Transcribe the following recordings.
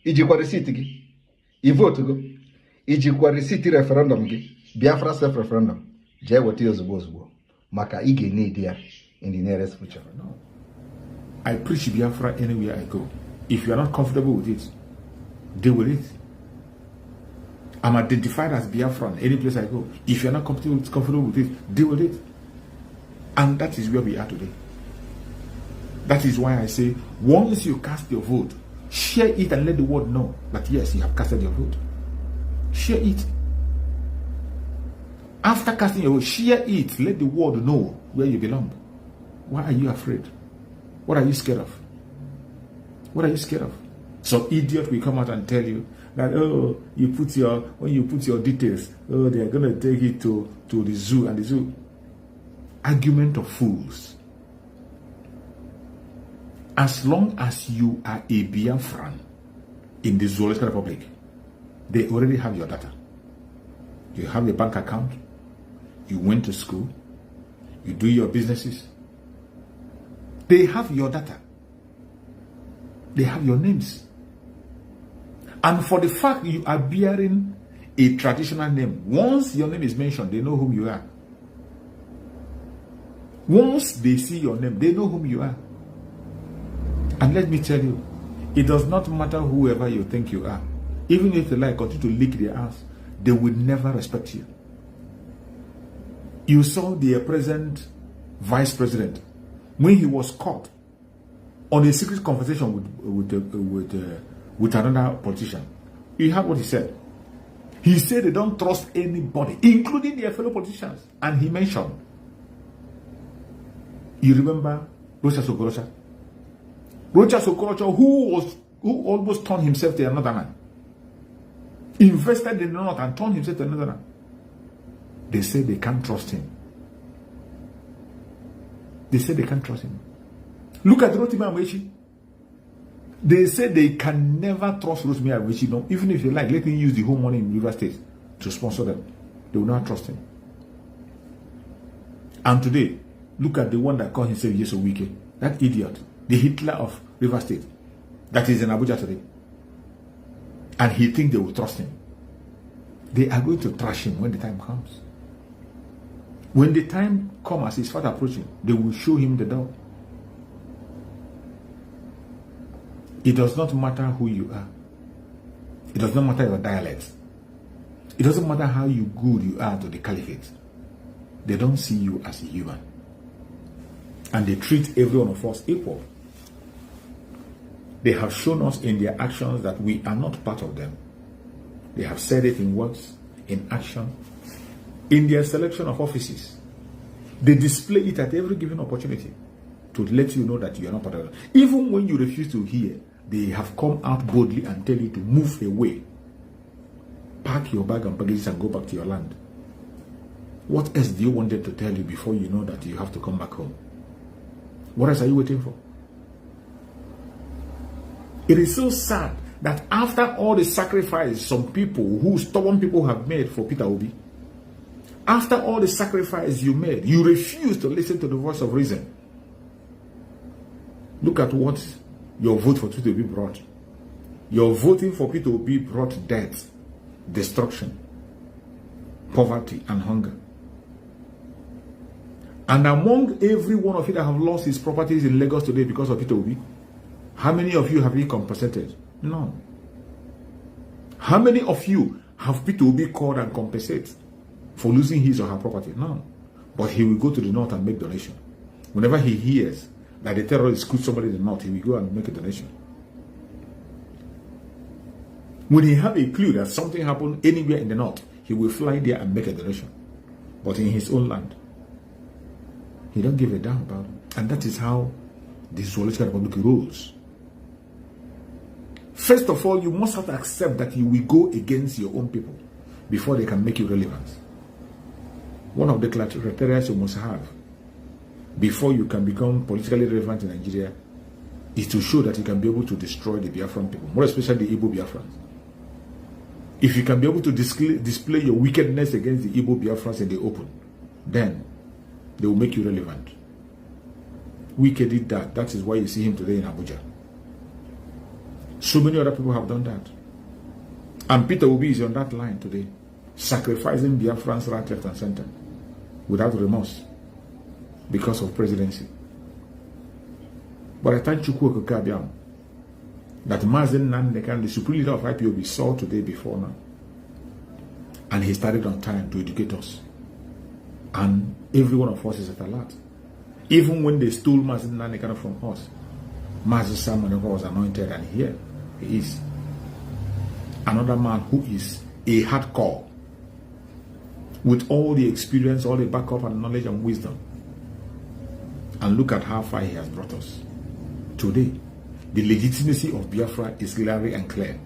ijikwa receipt gị, i vote go, ijikwa receipt referendum gị, Biafra self referendum, jee weta ya ozugbo maka ị ga-need ya in the nearest future. No. I preach Biafra anywhere I go. If you are not comfortable with it, deal with it. I'm identified as Biafran any place I go. If you're not comfortable with it, deal with it. And that is where we are today. That is why I say, once you cast your vote, share it and let the world know that yes, you have casted your vote. Share it. After casting your vote, share it. Let the world know where you belong. Why are you afraid? What are you scared of? What are you scared of? Some idiot will come out and tell you that, oh, when you put your details, oh, they are going to take it to the zoo, and the zoo. Argument of fools. As long as you are a Biafran in the Zoological Republic, they already have your data. You have a bank account, you went to school, you do your businesses. They have your data. They have your names. And for the fact you are bearing a traditional name, once your name is mentioned, they know whom you are. Once they see your name, they know whom you are. And let me tell you, it does not matter whoever you think you are. Even if they like continue to lick their ass, they will never respect you. You saw the present vice president when he was caught on a secret conversation with another politician. You heard what he said. He said they don't trust anybody, including their fellow politicians. And he mentioned, you remember Rocha Sokorocha? Rocha Sokorocha, who almost turned himself to another man, invested in the north and turned himself to another man. They say they can't trust him. They say they can't trust him. Look at Rotimi Amaechi. They say they can never trust Rotimi Amaechi. No, even if they like, let him use the whole money in River State to sponsor them. They will not trust him. And today, look at the one that called himself Yeso Wike. That idiot, the Hitler of River State, that is in Abuja today. And he thinks they will trust him. They are going to trash him when the time comes. When the time comes, as his father approaching, they will show him the door. It does not matter who you are. It does not matter your dialect. It doesn't matter how good you are to the caliphate. They don't see you as a human. And they treat every one of us equal. They have shown us in their actions that we are not part of them. They have said it in words, in action, in their selection of offices. They display it at every given opportunity to let you know that you are not part of them. Even when you refuse to hear, they have come out boldly and tell you to move away. Pack your bag and baggage and go back to your land. What else do you want them to tell you before you know that you have to come back home? What else are you waiting for? It is so sad that after all the sacrifice some people, stubborn people have made for Peter Obi, after all the sacrifice you made, you refuse to listen to the voice of reason. Look at what your vote for Peter Obi brought. Your voting for Peter Obi brought death, destruction, poverty, and hunger. And among every one of you that have lost his properties in Lagos today because of Peter Obi, how many of you have been compensated? No. How many of you have Peter Obi called and compensate for losing his or her property? No. But he will go to the north and make donation. Whenever he hears that the terrorists killed somebody in the north, he will go and make a donation. When he have a clue that something happened anywhere in the north, he will fly there and make a donation. But in his own land, he don't give a damn about it. And that is how the Zoological Republic rules. First of all, you must have to accept that you will go against your own people before they can make you relevant. One of the criteria you must have before you can become politically relevant in Nigeria is to show that you can be able to destroy the Biafran people, more especially the Igbo Biafrans. If you can be able to display your wickedness against the Igbo Biafrans in the open, then they will make you relevant. Wike did that. That is why you see him today in Abuja. So many other people have done that. And Peter Obi is on that line today, sacrificing Biafrans right, left, and center without remorse because of presidency. But I thank Chukwu Okabiam that Mazen Nandekan, the supreme leader of IPOB, saw today before now. And he started on time to educate us. And every one of us is at alert. Even when they stole Mazen Nandekan from us, Mazen Simon was anointed, and here he is. Another man who is a hardcore with all the experience, all the backup and knowledge and wisdom. And look at how far he has brought us. Today, the legitimacy of Biafra is glaring and clear.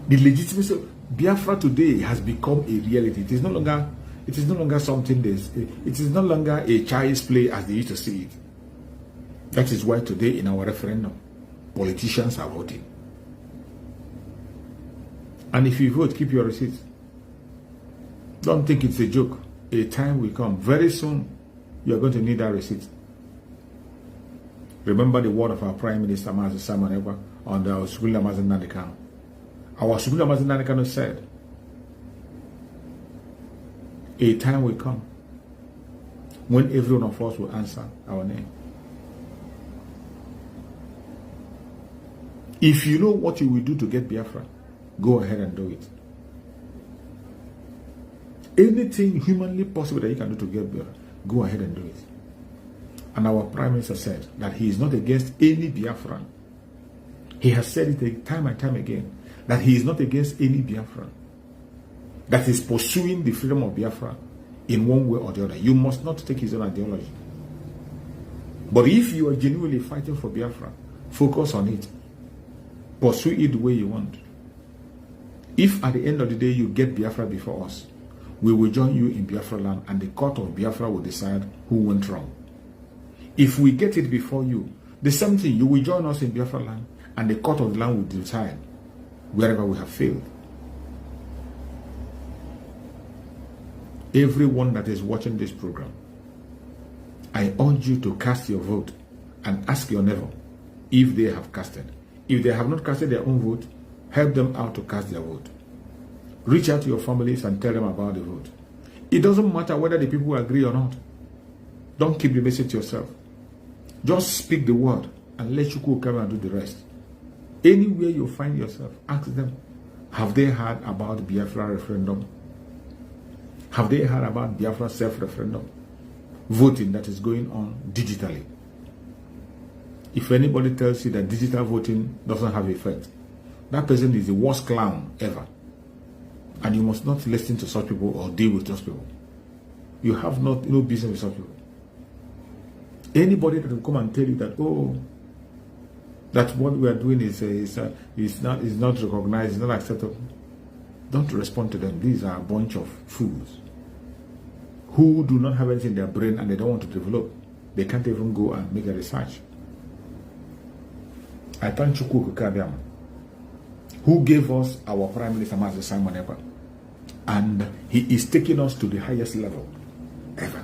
The legitimacy of Biafra today has become a reality. It is no longer something it is no longer a child's play as they used to see it. That is why today in our referendum, politicians are voting. And if you vote, keep your receipts. Don't think it's a joke. A time will come. Very soon, you are going to need that receipt. Remember the word of our Prime Minister, Mazi Simon Ekpa, on the Supreme Mazi Nandekan. Our Supreme Mazi Nandekan said, a time will come when every one of us will answer our name. If you know what you will do to get Biafra, go ahead and do it. Anything humanly possible that you can do to get Biafra, go ahead and do it. And our Prime Minister said that he is not against any Biafran. He has said it time and time again, that he is not against any Biafran that is pursuing the freedom of Biafra in one way or the other. You must not take his own ideology. But if you are genuinely fighting for Biafra, focus on it. Pursue it the way you want. If at the end of the day you get Biafra before us, we will join you in Biafra land, and the court of Biafra will decide who went wrong. If we get it before you, the same thing, you will join us in Biafra land, and the court of the land will decide wherever we have failed. Everyone that is watching this program, I urge you to cast your vote and ask your neighbor if they have casted. If they have not casted their own vote, help them out to cast their vote. Reach out to your families and tell them about the vote. It doesn't matter whether the people agree or not. Don't keep the message to yourself. Just speak the word and let Chukwu come and do the rest. Anywhere you find yourself, ask them, have they heard about Biafra referendum? Have they heard about Biafra self-referendum? Voting that is going on digitally. If anybody tells you that digital voting doesn't have effect, that person is the worst clown ever. And you must not listen to such people or deal with those people. You have no business with such people. Anybody that will come and tell you that, oh, that what we are doing is not recognized, is not acceptable, don't respond to them. These are a bunch of fools who do not have anything in their brain and they don't want to develop. They can't even go and make a research. I thank Chukwu Okabiam, who gave us our Prime Minister, Mazi Simon Ekpa, and he is taking us to the highest level ever.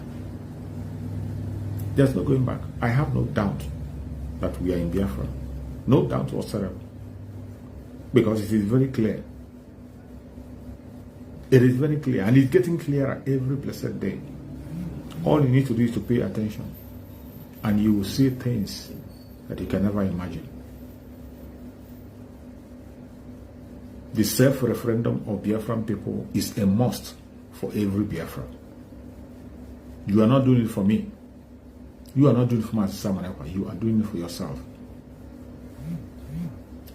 There's no going back. I have no doubt that we are in Biafra. No doubt whatsoever. Because it is very clear. It is very clear, and it's getting clearer every blessed day. All you need to do is to pay attention, and you will see things that you can never imagine. The self-referendum of Biafran people is a must for every Biafra. You are not doing it for me. You are not doing it for Mazi Simon Ekpa. You are doing it for yourself.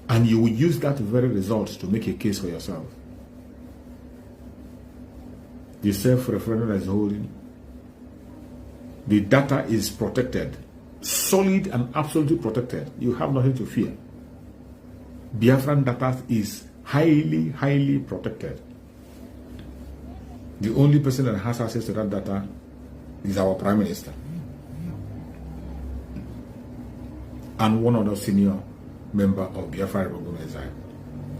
And you will use that very result to make a case for yourself. The self-referendum that is holding, the data is protected, solid and absolutely protected. You have nothing to fear. Biafran data is highly, highly protected. The only person that has access to that data is our Prime Minister and one other senior member of Biafra Republic of Israel.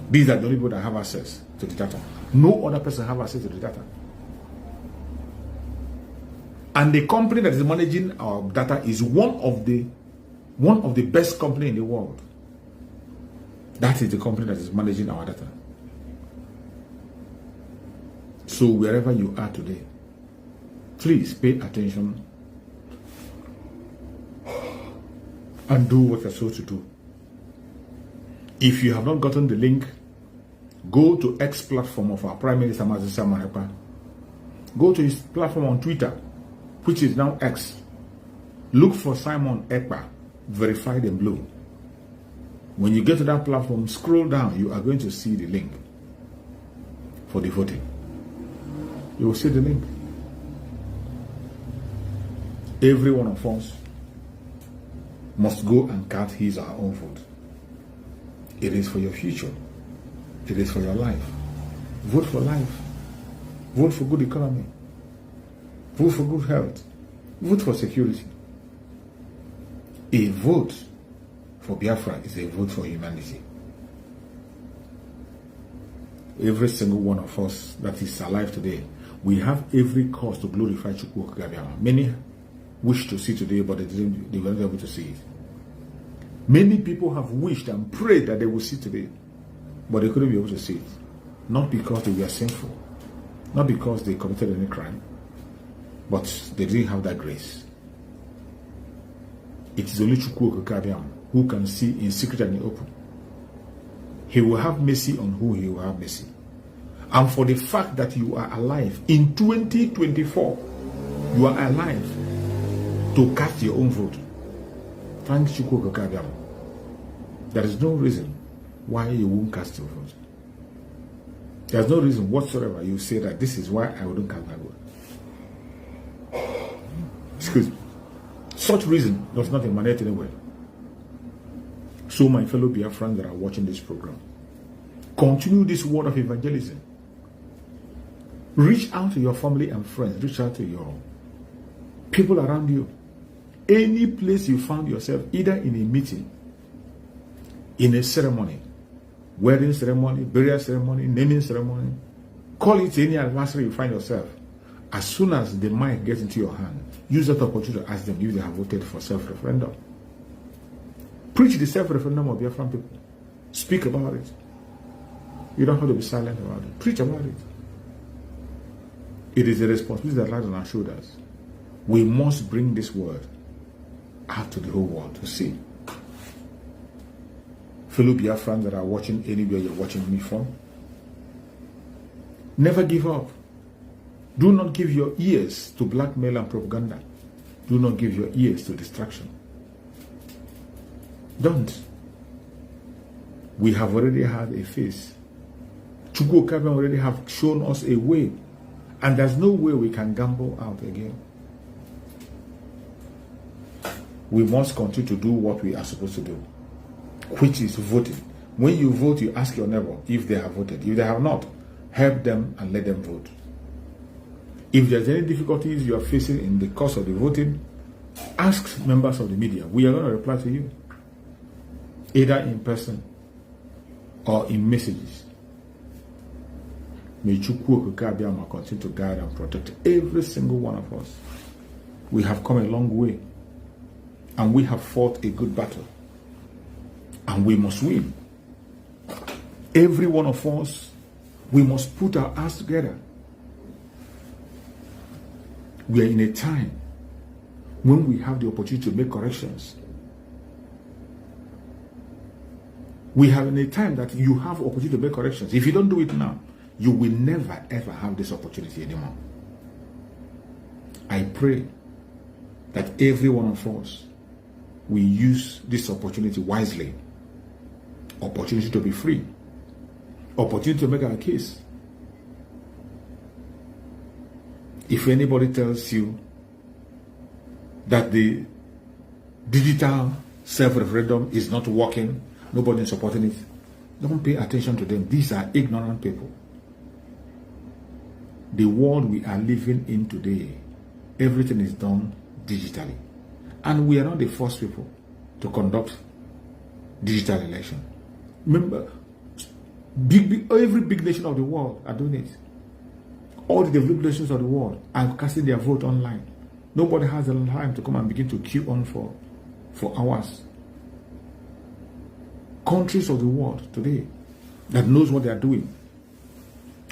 These are the only people that have access to the data. No other person have access to the data. And the company that is managing our data is one of the best company in the world. That is the company that is managing our data. So wherever you are today, please pay attention and do what you're supposed to do. If you have not gotten the link, go to X platform of our Prime Minister Mazisa Manepa. Go to his platform on Twitter, which is now X. Look for Simon Ekpa, verified in blue. When you get to that platform, scroll down, you are going to see the link for the voting. You will see the link. Every one of us must go and cast his or her own vote. It is for your future. It is for your life. Vote for life. Vote for good economy. Vote for good health. Vote for security. A vote for Biafra is a vote for humanity. Every single one of us that is alive today, we have every cause to glorify Chukwu Okagabiama. Many wish to see today, but they weren't able to see it. Many people have wished and prayed that they will see today, but they couldn't be able to see it. Not because they were sinful, not because they committed any crime, but they didn't have that grace. It is only Chukwu Okagabiama who can see in secret and in open. He will have mercy on who he will have mercy. And for the fact that you are alive in 2024, you are alive to cast your own vote. Thank Chukwu Okagabiama. There is no reason why you won't cast your vote. There's no reason whatsoever you say that this is why I wouldn't cast my vote. Excuse me. Such reason does not emanate anywhere. So my fellow Biafrans that are watching this program, continue this word of evangelism. Reach out to your family and friends. Reach out to your people around you. Any place you found yourself, either in a meeting, in a ceremony, wedding ceremony, burial ceremony, naming ceremony, call it any anniversary you find yourself. As soon as the mic gets into your hand, use that opportunity to ask them if they have voted for self-referendum. Preach the self-referendum of Biafran people. Speak about it. You don't have to be silent about it. Preach about it. It is a responsibility that lies on our shoulders. We must bring this word out to the whole world to see. Fellow Biafrans that are watching anywhere you're watching me from, never give up. Do not give your ears to blackmail and propaganda. Do not give your ears to distraction. Don't. We have already had a face. Chukwu Okagabiama already have shown us a way. And there's no way we can gamble out again. We must continue to do what we are supposed to do, which is voting. When you vote, you ask your neighbor if they have voted. If they have not, help them and let them vote. If there's any difficulties you are facing in the course of the voting, ask members of the media. We are going to reply to you, either in person or in messages. May Chukwu Okagabiama continue to guide and protect every single one of us. We have come a long way, and we have fought a good battle, and we must win. Every one of us, we must put our hands together. We are in a time when we have the opportunity to make corrections. We have in a time that you have opportunity to make corrections. If you don't do it now, you will never ever have this opportunity anymore. I pray that every one of us will use this opportunity wisely. Opportunity to be free. Opportunity to make our case. If anybody tells you that the digital self-referendum is not working, nobody is supporting it, don't pay attention to them. These are ignorant people. The world we are living in today, everything is done digitally. And we are not the first people to conduct digital election. Remember, every big nation of the world are doing it. All the developed nations of the world are casting their vote online. Nobody has the time to come and begin to queue on for hours. countries of the world today that knows what they are doing.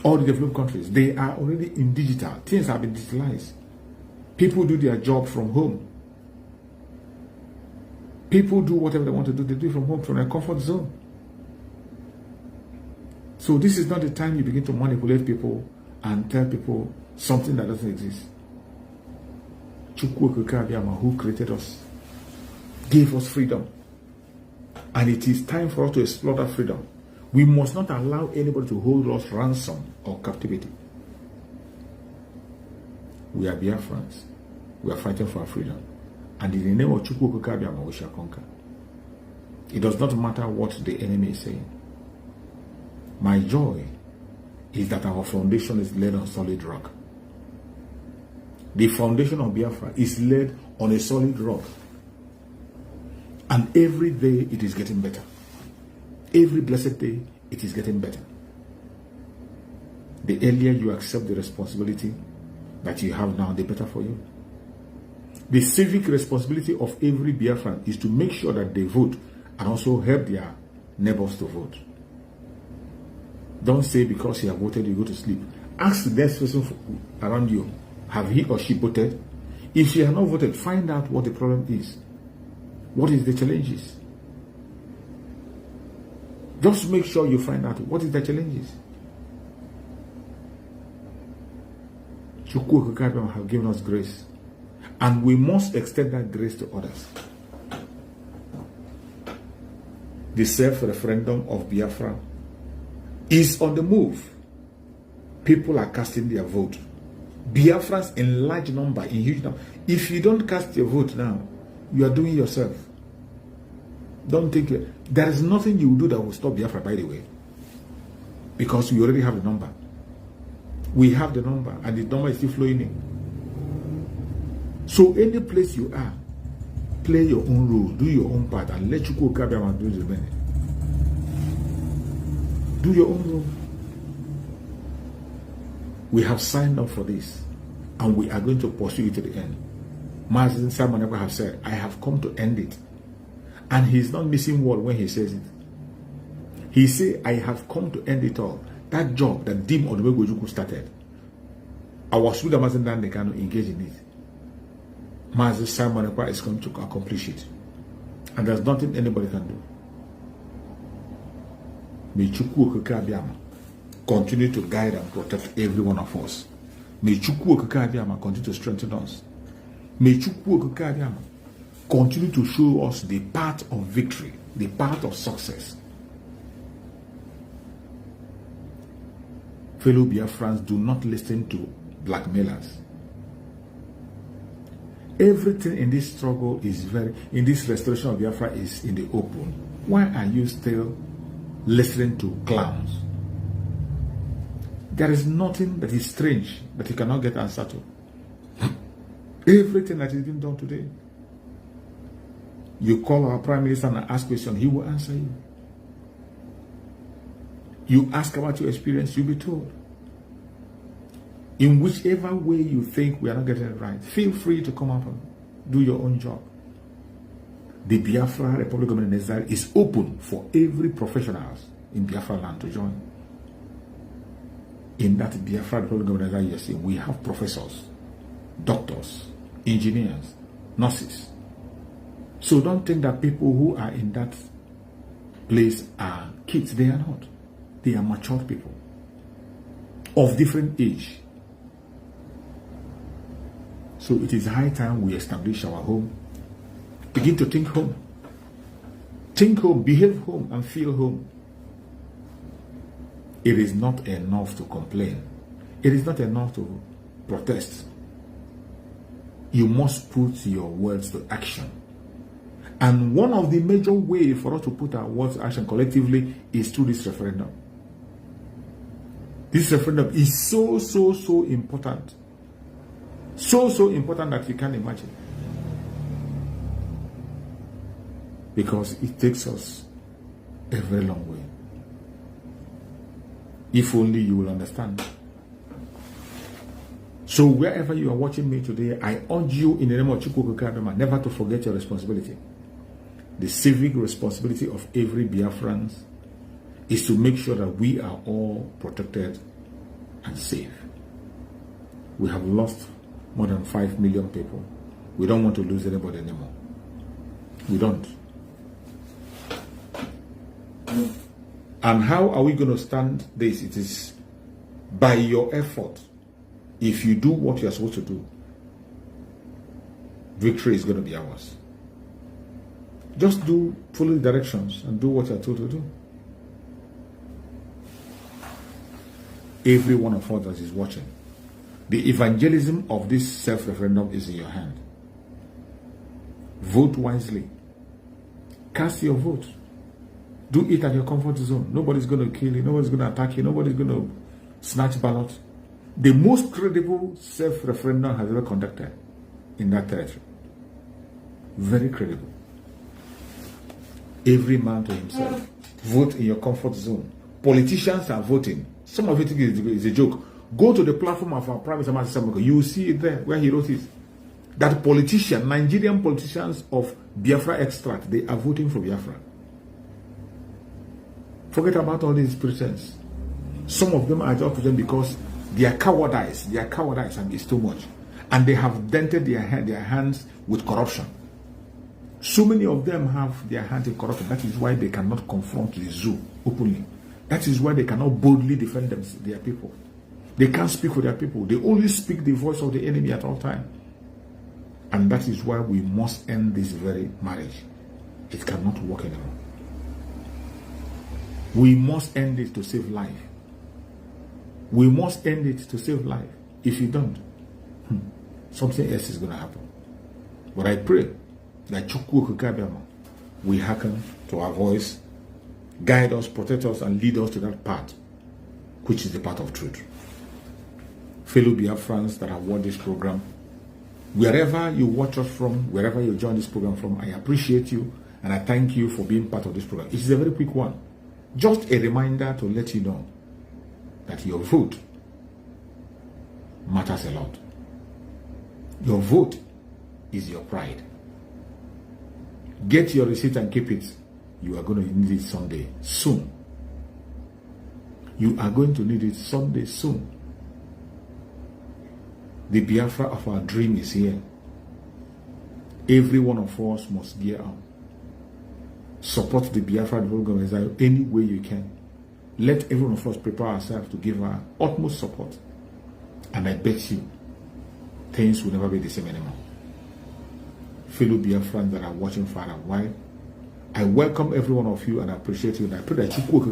All the developed countries, they are already in digital. Things have been digitalized. People do their job from home. People do whatever they want to do. They do it from home, from their comfort zone. So this is not the time you begin to manipulate people and tell people something that doesn't exist. Chukwu Okike Abiama, who created us, gave us freedom. And it is time for us to explore that freedom. We must not allow anybody to hold us ransom or captivity. We are Biafrans. We are fighting for our freedom. And in the name of Chukwu Okike Abiama, we shall conquer. It does not matter what the enemy is saying. My joy is that our foundation is laid on solid rock. The foundation of Biafra is laid on a solid rock. And every day it is getting better. Every blessed day it is getting better. The earlier you accept the responsibility that you have now, the better for you. The civic responsibility of every Biafran is to make sure that they vote and also help their neighbors to vote. Don't say because you have voted you go to sleep. Ask the next person around you, have he or she voted? If she has not voted, find out what the problem is. What is the challenges? Just make sure you find out what is the challenges. Chukwu Okike Abiama have given us grace, and we must extend that grace to others. The self-referendum of Biafra is on the move. People are casting their vote. Biafrans in large number, in huge number. If you don't cast your vote now, you are doing yourself. Don't think there is nothing you will do that will stop Biafra, by the way, because we already have the number. We have the number, and the number is still flowing in. So any place you are, play your own role, do your own part, and let Chukwu Okike Abiama do the remaining. Do your own role. We have signed up for this, and we are going to pursue it to the end. Mazen Simon have said, I have come to end it. And he's not missing word when he says it. He said, I have come to end it all. That job that Dim Odubegwu started, our Suda Mazen Dan Nekano engage in it. Mazen Simon is going to accomplish it. And there's nothing anybody can do. May Chukwu Okike Abiama continue to guide and protect every one of us. May Chukwu Okike Abiama continue to strengthen us. May Chukwu Okike Abiama continue to show us the path of victory, the path of success. Fellow Biafrans, do not listen to blackmailers. Everything in this struggle is in this restoration of Biafra is in the open. Why are you still listening to clowns? There is nothing that is strange that you cannot get answer to. Everything that is being done today. You call our Prime Minister and ask questions, he will answer you. You ask about your experience, you'll be told. In whichever way you think we are not getting it right, feel free to come up and do your own job. The Biafra Republic of Exile is open for every professional in Biafra land to join. In that Biafra Republic of Exile, you see, we have professors, doctors, engineers, nurses. So don't think that people who are in that place are kids. They are not. They are mature people of different age. So it is high time we establish our home. Begin to think home. Think home, behave home, and feel home. It is not enough to complain. It is not enough to protest. You must put your words to action. And one of the major ways for us to put our words to action collectively is through this referendum. This referendum is so important. So important that you can't imagine. Because it takes us a very long way. If only you will understand. So wherever you are watching me today, I urge you in the name of Chukwu Okike Abiama never to forget your responsibility. the civic responsibility of every Biafran is to make sure that we are all protected and safe. We have lost more than 5 million people. We don't want to lose anybody anymore. We don't. And how are we going to stand this? It is by your effort. If you do what you are supposed to do, victory is going to be ours. Just follow the directions and do what you are told to do. Every one of us that is watching, the evangelism of this self-referendum is in your hand. Vote wisely. Cast your vote. Do it at your comfort zone. Nobody's going to kill you. Nobody's going to attack you. Nobody's going to snatch ballots. The most credible self-referendum has ever conducted in that territory. Very credible. Every man to himself. Vote in your comfort zone. Politicians are voting. Some of it is a joke. Go to the platform of our Prime Minister. You will see it there where he wrote it. That Nigerian politicians of Biafra extract, they are voting for Biafra. Forget about all these pretense. Some of them are just pretending because they are cowardice. They are cowardice and it's too much. And they have dented their hands with corruption. So many of them have their hands in corruption. That is why they cannot confront the zoo openly. That is why they cannot boldly defend their people. They can't speak for their people. They only speak the voice of the enemy at all times. And that is why we must end this very marriage. It cannot work anymore. We must end it to save life. We must end it to save life. If you don't, something else is going to happen. But I pray that we hearken to our voice, guide us, protect us, and lead us to that path, which is the path of truth. Fellow Biafrans that have watched this program, wherever you watch us from, wherever you join this program from, I appreciate you and I thank you for being part of this program. It is a very quick one. Just a reminder to let you know that your vote matters a lot. Your vote is your pride. Get your receipt and keep it. You are going to need it someday, soon. You are going to need it someday, soon. The Biafra of our dream is here. Every one of us must gear up. Support the Biafra development organization any way you can. Let every one of us prepare ourselves to give our utmost support. And I bet you, things will never be the same anymore. Fellow Biafrans that are watching far and wide, I welcome every one of you and I appreciate you. And I pray that you will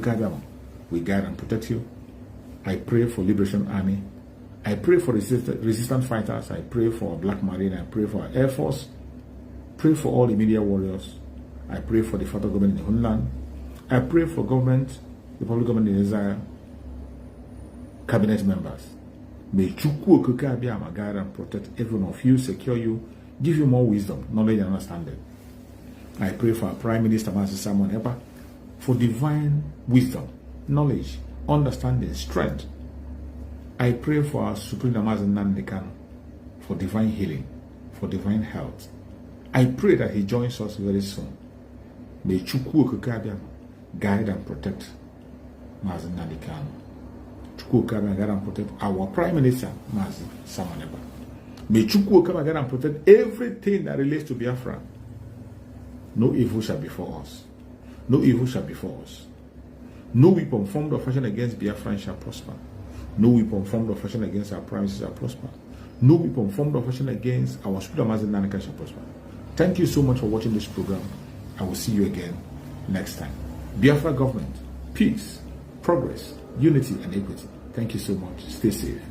guide and protect you. I pray for Liberation Army. I pray for resistance fighters. I pray for Black Marine. I pray for our Air Force. Pray for all the media warriors. I pray for the federal government in the homeland. I pray for government, the public government in Israel, cabinet members. May Chukwu Okike guide and protect every one of you, secure you, give you more wisdom, knowledge, and understanding. I pray for our Prime Minister, Master Simon Epa, for divine wisdom, knowledge, understanding, strength. I pray for our Supreme Amazon Nandekan for divine healing, for divine health. I pray that he joins us very soon. May Chukwu Okike guide and protect Mazen Nandekan. Chukwu Okike guide and protect our Prime Minister, Mazen Simon Epa. May Chukwu Okike guide and protect everything that relates to Biafra. No evil shall befall us. No evil shall befall us. No weapon formed or fashioned against Biafra shall prosper. No weapon formed or fashioned against our promises shall prosper. No weapon formed or fashioned against our spirit of Mazen shall prosper. Thank you so much for watching this program. I will see you again next time. Biafra government, peace, progress, unity, and equity. Thank you so much. Stay safe.